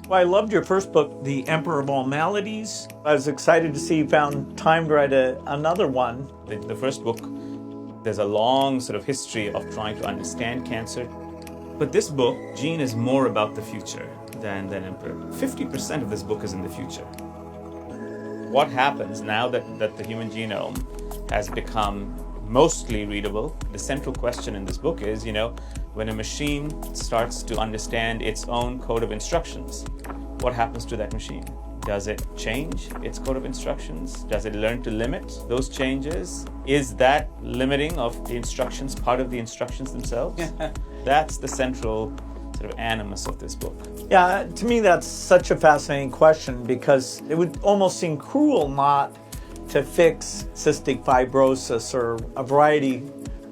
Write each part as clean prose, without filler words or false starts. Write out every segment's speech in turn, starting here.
Well, I loved your first book, The Emperor of All Maladies. I was excited to see you found time to write another one. The first book, there's a long sort of history of trying to understand cancer. But this book, Gene, is more about the future than Emperor. 50% of this book is in the future. What happens now that the human genome has become mostly readable? The central question in this book is, when a machine starts to understand its own code of instructions, what happens to that machine? Does it change its code of instructions? Does it learn to limit those changes? Is that limiting of the instructions part of the instructions themselves? That's the central sort of animus of this book. Yeah, to me that's such a fascinating question because it would almost seem cruel not to fix cystic fibrosis or a variety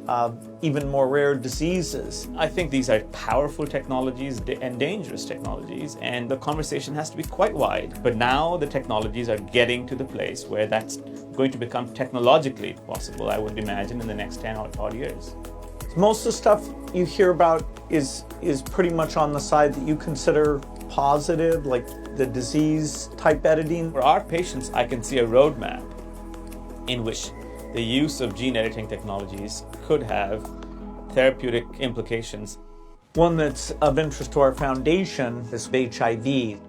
of even more rare diseases. I think these are powerful technologies and dangerous technologies, and the conversation has to be quite wide. But now the technologies are getting to the place where that's going to become technologically possible, I would imagine, in the next 10 odd years. Most of the stuff you hear about is pretty much on the side that you consider positive, like the disease type editing. For our patients, I can see a roadmap in which the use of gene editing technologies could have therapeutic implications. One that's of interest to our foundation is HIV,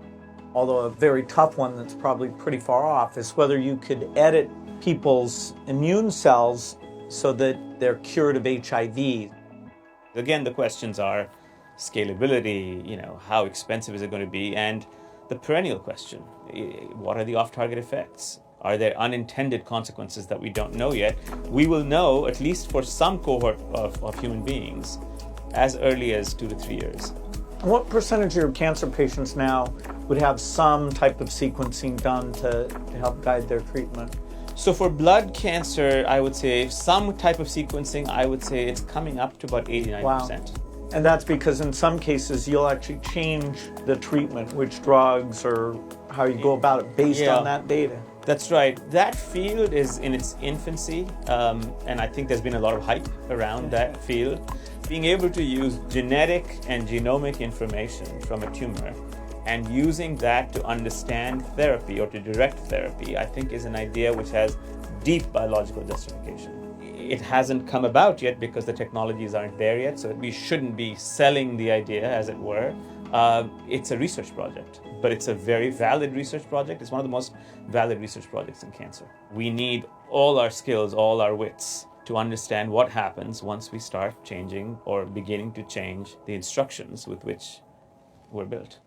although a very tough one that's probably pretty far off is whether you could edit people's immune cells so that they're cured of HIV. Again, the questions are scalability, how expensive is it going to be, and the perennial question, what are the off-target effects? Are there unintended consequences that we don't know yet? We will know, at least for some cohort of human beings, as early as 2 to 3 years. What percentage of your cancer patients now would have some type of sequencing done to help guide their treatment? So for blood cancer, I would say some type of sequencing, I would say it's coming up to about 89%. Wow. And that's because in some cases you'll actually change the treatment, which drugs or how you go about it based on that data. That's right. That field is in its infancy, and I think there's been a lot of hype around that field. Being able to use genetic and genomic information from a tumor and using that to understand therapy or to direct therapy, I think is an idea which has deep biological justification. It hasn't come about yet because the technologies aren't there yet, so we shouldn't be selling the idea, as it were. It's a research project, but it's a very valid research project. It's one of the most valid research projects in cancer. We need all our skills, all our wits to understand what happens once we start changing or beginning to change the instructions with which we're built.